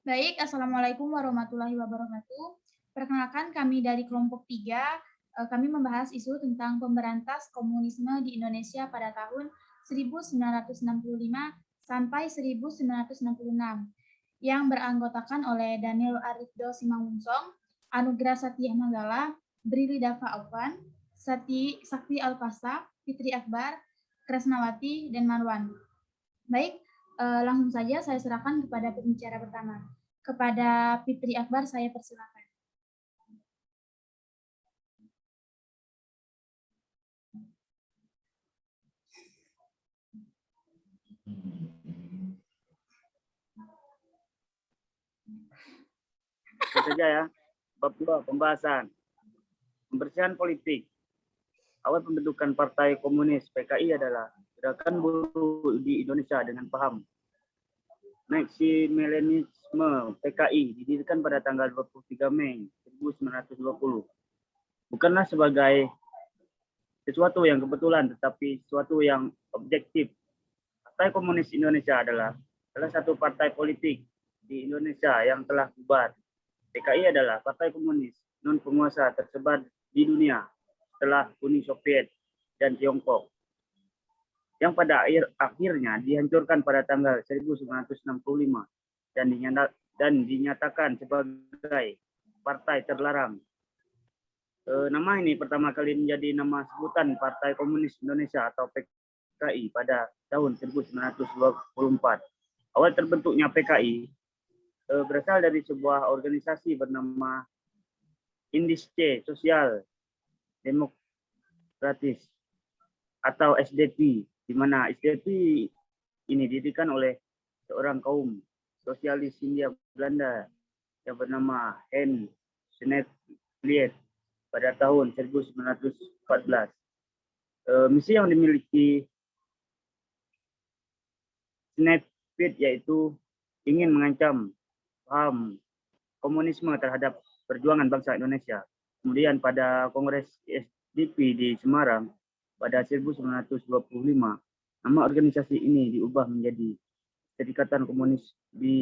Baik, Assalamualaikum warahmatullahi wabarakatuh. Perkenalkan kami dari kelompok 3, kami membahas isu tentang pemberantas komunisme di Indonesia pada tahun 1965 sampai 1966 yang beranggotakan oleh Daniel Arifdo Simangunsong, Anugrah Satya Manggala, Brili Dava Aufan, Sakti Alpasa, Fitri Akbar, Kresnawati, dan Marwan. Baik, langsung saja saya serahkan kepada pembicara pertama. Kepada Fitri Akbar, saya persilakan. Itu saja ya. Bab 2, pembahasan. Pembersihan politik. Awal pembentukan Partai Komunis PKI adalah gerakan buruh di Indonesia dengan paham Marxisme PKI didirikan pada tanggal 23 Mei 1920. Bukanlah sebagai sesuatu yang kebetulan, tetapi sesuatu yang objektif. Partai Komunis Indonesia adalah salah satu partai politik di Indonesia yang telah bubar. PKI adalah partai komunis non penguasa tersebar di dunia setelah Uni Soviet dan Tiongkok, yang pada akhirnya dihancurkan pada tanggal 1965 dan dinyatakan sebagai partai terlarang. Nama ini pertama kali menjadi nama sebutan Partai Komunis Indonesia atau PKI pada tahun 1924. Awal terbentuknya PKI berasal dari sebuah organisasi bernama Indische Sosial Demokratis atau SDP, di mana SDP ini didirikan oleh seorang kaum sosialis Hindia Belanda yang bernama Hen Snetvliet pada tahun 1914. Misi yang dimiliki Snetvliet yaitu ingin mengancam paham komunisme terhadap perjuangan bangsa Indonesia. Kemudian pada Kongres SDP di Semarang pada 1925, nama organisasi ini diubah menjadi Perikatan Komunis di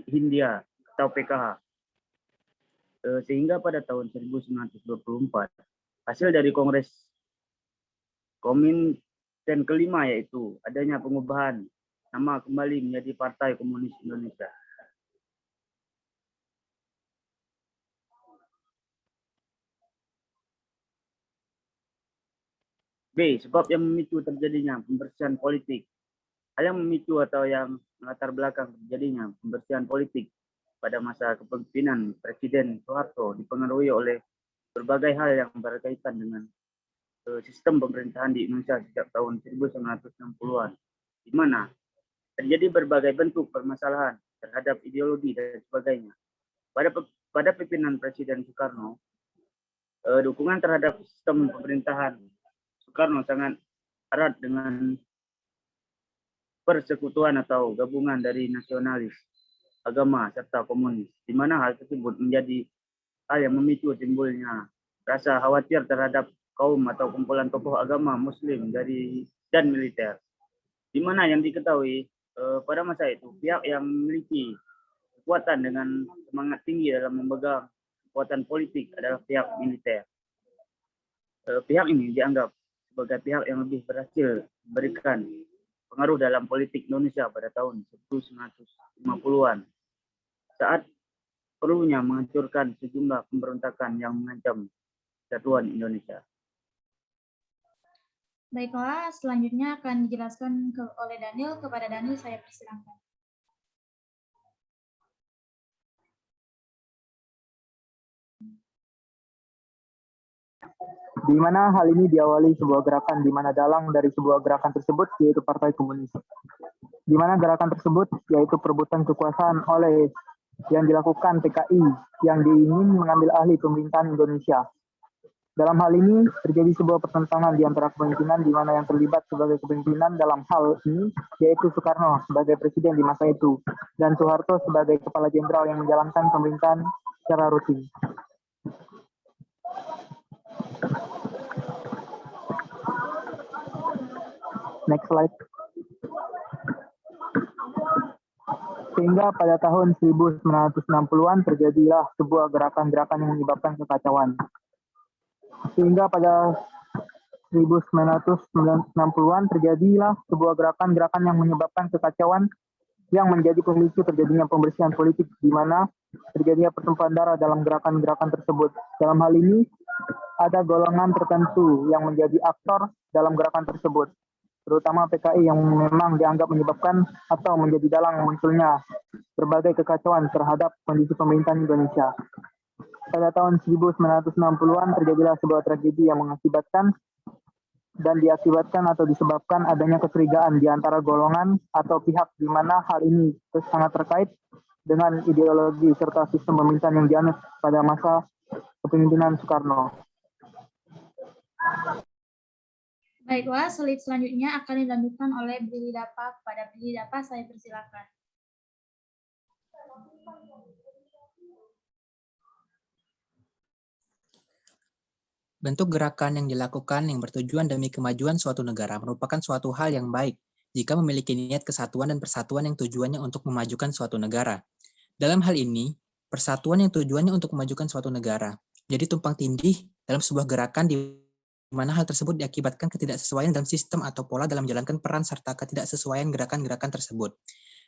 Hindia atau PKH. Sehingga pada tahun 1924, hasil dari Kongres Komintern kelima yaitu adanya pengubahan nama kembali menjadi Partai Komunis Indonesia. B. Sebab yang memicu terjadinya pembersihan politik. Hal yang memicu atau yang melatar belakang terjadinya pembersihan politik pada masa kepemimpinan Presiden Soeharto dipengaruhi oleh berbagai hal yang berkaitan dengan sistem pemerintahan di Indonesia sejak tahun 1960-an, di mana terjadi berbagai bentuk permasalahan terhadap ideologi dan sebagainya. Pada pimpinan Presiden Soekarno, dukungan terhadap sistem pemerintahan Soekarno sangat erat dengan persekutuan atau gabungan dari nasionalis, agama, serta komunis, di mana hal tersebut menjadi hal yang memicu timbulnya rasa khawatir terhadap kaum atau kumpulan tokoh agama Muslim dan militer, di mana yang diketahui pada masa itu pihak yang memiliki kekuatan dengan semangat tinggi dalam memegang kekuatan politik adalah pihak militer. Pihak ini dianggap sebagai pihak yang lebih berhasil memberikan pengaruh dalam politik Indonesia pada tahun 1950-an saat perlunya menghancurkan sejumlah pemberontakan yang mengancam kesatuan Indonesia. Baiklah, selanjutnya akan dijelaskan oleh Daniel. Kepada Daniel, saya persilakan. Di mana hal ini diawali sebuah gerakan di mana dalang dari sebuah gerakan tersebut yaitu Partai Komunis. Di mana gerakan tersebut yaitu perebutan kekuasaan oleh yang dilakukan PKI yang ingin mengambil alih pemerintahan Indonesia. Dalam hal ini terjadi sebuah pertentangan di antara kepemimpinan di mana yang terlibat sebagai kepemimpinan dalam hal ini yaitu Soekarno sebagai presiden di masa itu dan Soeharto sebagai kepala jenderal yang menjalankan pemerintahan secara rutin. Next slide. Sehingga pada tahun 1960-an terjadilah sebuah gerakan-gerakan yang menyebabkan kekacauan. Sehingga pada 1960-an terjadilah sebuah gerakan-gerakan yang menyebabkan kekacauan yang menjadi pemicu terjadinya pembersihan politik di mana terjadinya pertumpahan darah dalam gerakan-gerakan tersebut. Dalam hal ini, ada golongan tertentu yang menjadi aktor dalam gerakan tersebut, terutama PKI yang memang dianggap menyebabkan atau menjadi dalang munculnya berbagai kekacauan terhadap kondisi pemerintahan Indonesia. Pada tahun 1960-an terjadilah sebuah tragedi yang mengakibatkan dan diakibatkan atau disebabkan adanya kecurigaan di antara golongan atau pihak di mana hal ini sangat terkait dengan ideologi serta sistem pemerintahan yang dianut pada masa kepemimpinan Soekarno. Baiklah, slide selanjutnya akan dilanjutkan oleh Brili Dapa. Kepada Brili Dapa, saya persilakan. Bentuk gerakan yang dilakukan yang bertujuan demi kemajuan suatu negara merupakan suatu hal yang baik jika memiliki niat kesatuan dan persatuan yang tujuannya untuk memajukan suatu negara. Dalam hal ini, persatuan yang tujuannya untuk memajukan suatu negara jadi tumpang tindih dalam sebuah gerakan di mana hal tersebut diakibatkan ketidaksesuaian dalam sistem atau pola dalam menjalankan peran serta ketidaksesuaian gerakan-gerakan tersebut.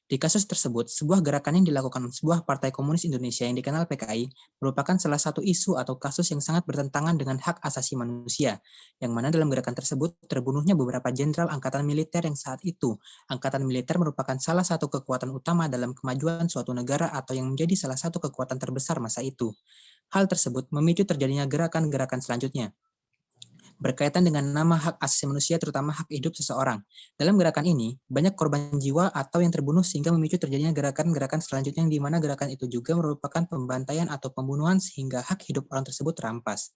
Di kasus tersebut, sebuah gerakan yang dilakukan sebuah Partai Komunis Indonesia yang dikenal PKI merupakan salah satu isu atau kasus yang sangat bertentangan dengan hak asasi manusia, yang mana dalam gerakan tersebut terbunuhnya beberapa jenderal angkatan militer yang saat itu, angkatan militer merupakan salah satu kekuatan utama dalam kemajuan suatu negara atau yang menjadi salah satu kekuatan terbesar masa itu. Hal tersebut memicu terjadinya gerakan-gerakan selanjutnya berkaitan dengan nama hak asasi manusia, terutama hak hidup seseorang. Dalam gerakan ini, banyak korban jiwa atau yang terbunuh sehingga memicu terjadinya gerakan-gerakan selanjutnya yang di mana gerakan itu juga merupakan pembantaian atau pembunuhan sehingga hak hidup orang tersebut terampas.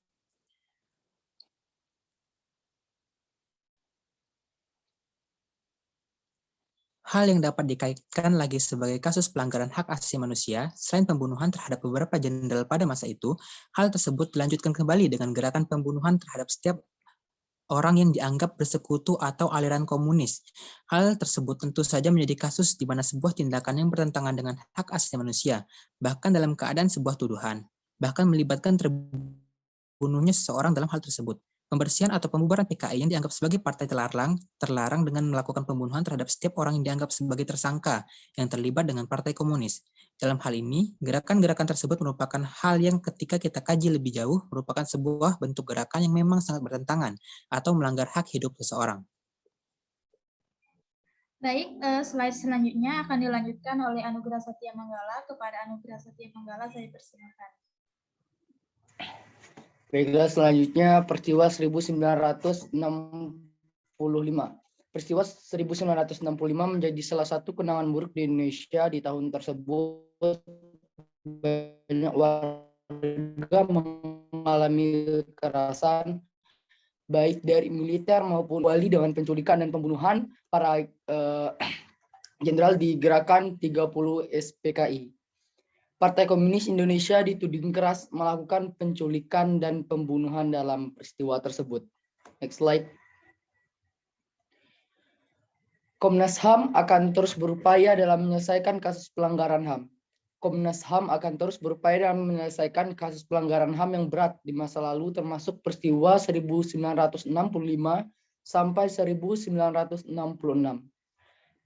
Hal yang dapat dikaitkan lagi sebagai kasus pelanggaran hak asasi manusia, selain pembunuhan terhadap beberapa jenderal pada masa itu, hal tersebut dilanjutkan kembali dengan gerakan pembunuhan terhadap setiap orang yang dianggap bersekutu atau aliran komunis. Hal tersebut tentu saja menjadi kasus di mana sebuah tindakan yang bertentangan dengan hak asasi manusia, bahkan dalam keadaan sebuah tuduhan, bahkan melibatkan terbunuhnya seseorang dalam hal tersebut. Pembersihan atau pembubaran PKI yang dianggap sebagai partai terlarang dengan melakukan pembunuhan terhadap setiap orang yang dianggap sebagai tersangka yang terlibat dengan partai komunis. Dalam hal ini, gerakan-gerakan tersebut merupakan hal yang ketika kita kaji lebih jauh, merupakan sebuah bentuk gerakan yang memang sangat bertentangan atau melanggar hak hidup seseorang. Baik, slide selanjutnya akan dilanjutkan oleh Anugrah Satya Manggala. Kepada Anugrah Satya Manggala, saya persilakan. Baiklah, selanjutnya peristiwa 1965. Peristiwa 1965 menjadi salah satu kenangan buruk di Indonesia di tahun tersebut. Banyak warga mengalami kekerasan baik dari militer maupun wali dengan penculikan dan pembunuhan para jenderal di gerakan 30 SPKI. Partai Komunis Indonesia dituding keras melakukan penculikan dan pembunuhan dalam peristiwa tersebut. Next slide. Komnas HAM akan terus berupaya dalam menyelesaikan kasus pelanggaran HAM. Komnas HAM akan terus berupaya dalam menyelesaikan kasus pelanggaran HAM yang berat di masa lalu, termasuk peristiwa 1965 sampai 1966.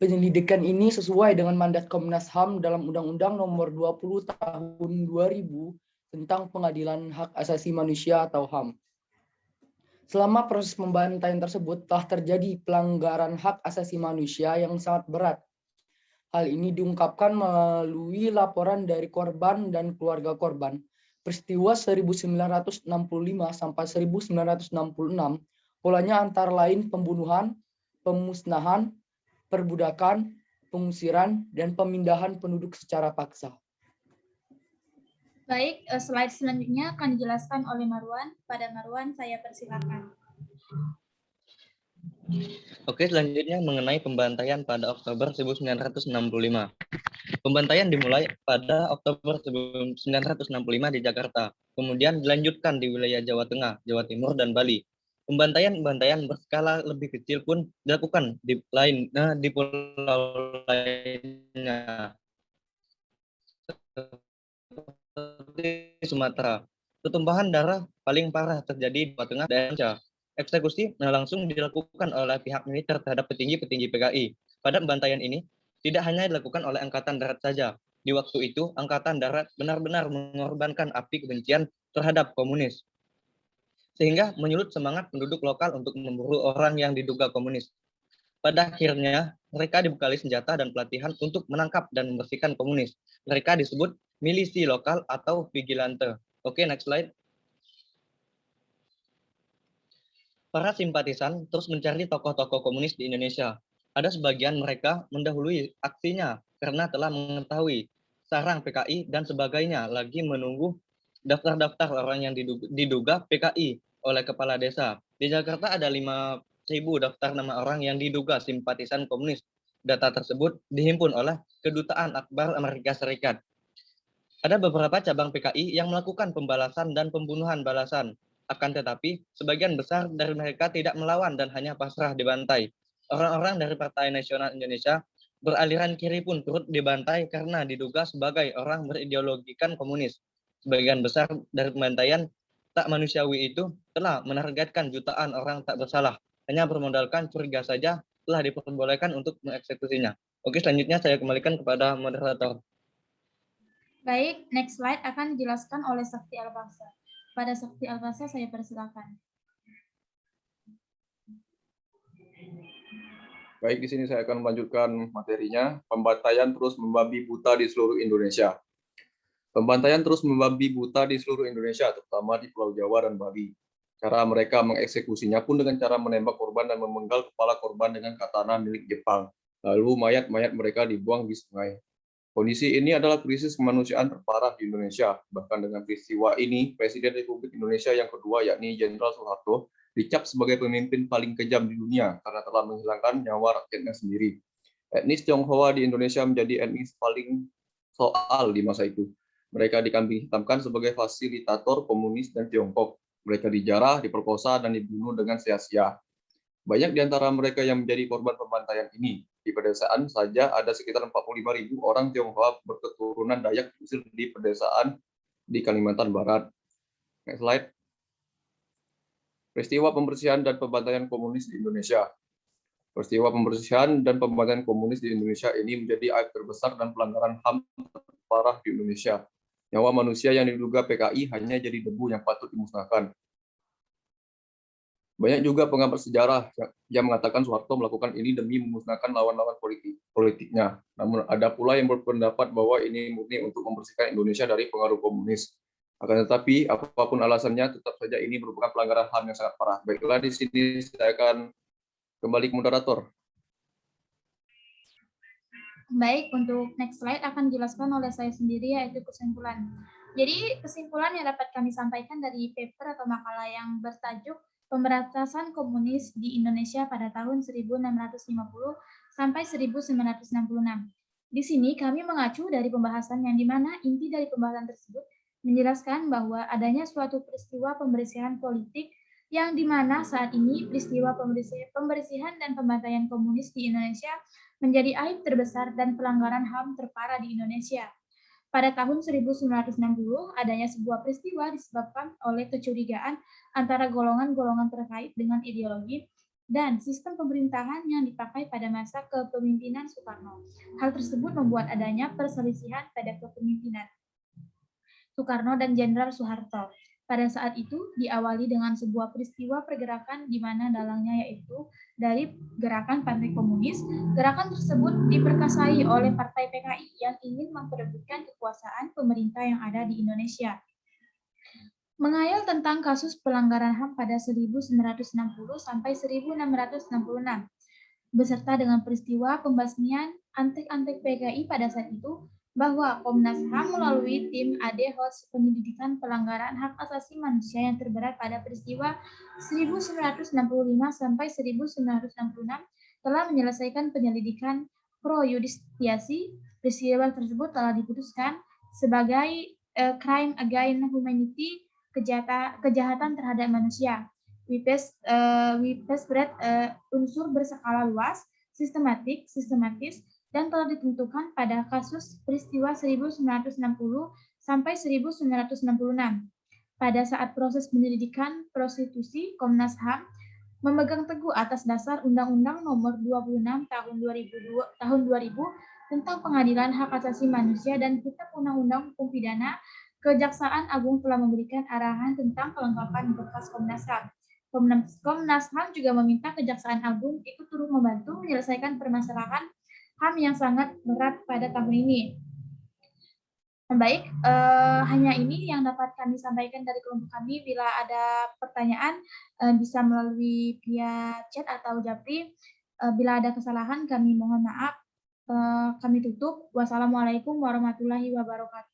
Penyelidikan ini sesuai dengan mandat Komnas HAM dalam Undang-Undang Nomor 20 Tahun 2000 tentang Pengadilan Hak Asasi Manusia atau HAM. Selama proses pembantaian tersebut telah terjadi pelanggaran hak asasi manusia yang sangat berat. Hal ini diungkapkan melalui laporan dari korban dan keluarga korban. Peristiwa 1965 sampai 1966 polanya antara lain pembunuhan, pemusnahan, perbudakan, pengusiran, dan pemindahan penduduk secara paksa. Baik, slide selanjutnya akan dijelaskan oleh Marwan. Pada Marwan, saya persilakan. Oke, selanjutnya mengenai pembantaian pada Oktober 1965. Pembantaian dimulai pada Oktober 1965 di Jakarta, kemudian dilanjutkan di wilayah Jawa Tengah, Jawa Timur, dan Bali. Pembantaian berskala lebih kecil pun dilakukan di pulau lainnya. seperti Sumatera. Pertumpahan darah paling parah terjadi di Jawa Tengah dan Aceh. Eksekusi langsung dilakukan oleh pihak militer terhadap petinggi-petinggi PKI. Pada pembantaian ini, tidak hanya dilakukan oleh Angkatan Darat saja. Di waktu itu, Angkatan Darat benar-benar mengorbankan api kebencian terhadap komunis, sehingga menyulut semangat penduduk lokal untuk memburu orang yang diduga komunis. Pada akhirnya, mereka dibekali senjata dan pelatihan untuk menangkap dan membersihkan komunis. Mereka disebut milisi lokal atau vigilante. Oke, next slide. Para simpatisan terus mencari tokoh-tokoh komunis di Indonesia. Ada sebagian mereka mendahului aksinya karena telah mengetahui sarang PKI dan sebagainya, lagi menunggu daftar-daftar orang yang diduga PKI oleh kepala desa. Di Jakarta ada 5.000 daftar nama orang yang diduga simpatisan komunis. Data tersebut dihimpun oleh Kedutaan Akbar Amerika Serikat. Ada beberapa cabang PKI yang melakukan pembalasan dan pembunuhan balasan. Akan tetapi, sebagian besar dari mereka tidak melawan dan hanya pasrah dibantai. Orang-orang dari Partai Nasional Indonesia beraliran kiri pun turut dibantai karena diduga sebagai orang berideologikan komunis. Sebagian besar dari pembantaian tak manusiawi itu telah menargetkan jutaan orang tak bersalah. Hanya bermodalkan curiga saja telah diperbolehkan untuk mengeksekusinya. Oke, selanjutnya saya kembalikan kepada moderator. Baik, next slide akan dijelaskan oleh Sakti Albasa. Pada Sakti Albasa saya persilakan. Baik, di sini saya akan melanjutkan materinya. Pembantaian terus membabi buta di seluruh Indonesia. Pembantaian terus membabi buta di seluruh Indonesia, terutama di Pulau Jawa dan Bali. Cara mereka mengeksekusinya pun dengan cara menembak korban dan memenggal kepala korban dengan katana milik Jepang. Lalu mayat-mayat mereka dibuang di sungai. Kondisi ini adalah krisis kemanusiaan terparah di Indonesia. Bahkan dengan peristiwa ini, Presiden Republik Indonesia yang kedua, yakni Jenderal Soeharto, dicap sebagai pemimpin paling kejam di dunia karena telah menghilangkan nyawa rakyatnya sendiri. Etnis Tionghoa di Indonesia menjadi etnis paling soal di masa itu. Mereka dikambing hitamkan sebagai fasilitator komunis dan Tiongkok. Mereka dijarah, diperkosa, dan dibunuh dengan sia-sia. Banyak di antara mereka yang menjadi korban pembantaian ini. Di pedesaan saja ada sekitar 45.000 orang Tionghoa berketurunan Dayak diusir di pedesaan di Kalimantan Barat. Next slide. Peristiwa pembersihan dan pembantaian komunis di Indonesia. Peristiwa pembersihan dan pembantaian komunis di Indonesia ini menjadi aib terbesar dan pelanggaran HAM terparah di Indonesia. Nyawa manusia yang diduga PKI hanya jadi debu yang patut dimusnahkan. Banyak juga pengamat sejarah yang mengatakan Soeharto melakukan ini demi memusnahkan lawan-lawan politiknya. Namun ada pula yang berpendapat bahwa ini murni untuk membersihkan Indonesia dari pengaruh komunis. Akan tetapi, apapun alasannya, tetap saja ini merupakan pelanggaran HAM yang sangat parah. Baiklah, di sini saya akan kembali ke moderator. Baik, untuk next slide akan dijelaskan oleh saya sendiri, yaitu kesimpulan. Jadi, kesimpulan yang dapat kami sampaikan dari paper atau makalah yang bertajuk Pemberantasan Komunis di Indonesia pada tahun 1650 sampai 1966. Di sini kami mengacu dari pembahasan yang dimana inti dari pembahasan tersebut menjelaskan bahwa adanya suatu peristiwa pembersihan politik yang dimana saat ini peristiwa pembersihan dan pembantaian komunis di Indonesia menjadi aib terbesar dan pelanggaran HAM terparah di Indonesia. Pada tahun 1960, adanya sebuah peristiwa disebabkan oleh kecurigaan antara golongan-golongan terkait dengan ideologi dan sistem pemerintahan yang dipakai pada masa kepemimpinan Soekarno. Hal tersebut membuat adanya perselisihan pada kepemimpinan Soekarno dan Jenderal Soeharto. Pada saat itu diawali dengan sebuah peristiwa pergerakan di mana dalangnya yaitu dari gerakan Partai Komunis. Gerakan tersebut diperkasai oleh Partai PKI yang ingin memperebutkan kekuasaan pemerintah yang ada di Indonesia. Mengayal tentang kasus pelanggaran HAM pada 1960 sampai 1666, beserta dengan peristiwa pembasmian antek-antek PKI pada saat itu, bahwa Komnas HAM melalui tim ad hoc penyelidikan pelanggaran hak asasi manusia yang terberat pada peristiwa 1965 sampai 1966 telah menyelesaikan penyelidikan pro justisiasi. Peristiwa tersebut telah diputuskan sebagai crime against humanity, kejahatan terhadap manusia. Wipes berat unsur berskala luas, sistematis, dan telah ditentukan pada kasus peristiwa 1960 sampai 1966. Pada saat proses penyelidikan prostitusi, Komnas HAM memegang teguh atas dasar Undang-Undang Nomor 26 Tahun 2000 tentang Pengadilan Hak Asasi Manusia dan Kitab Undang-Undang Hukum Pidana. Kejaksaan Agung telah memberikan arahan tentang kelengkapan berkas Komnas HAM. Komnas HAM juga meminta Kejaksaan Agung ikut turut membantu menyelesaikan permasalahan HAM yang sangat berat pada tahun ini. Baik, hanya ini yang dapat kami sampaikan dari kelompok kami. Bila ada pertanyaan, bisa melalui via chat atau japri. Bila ada kesalahan, kami mohon maaf. Kami tutup. Wassalamualaikum warahmatullahi wabarakatuh.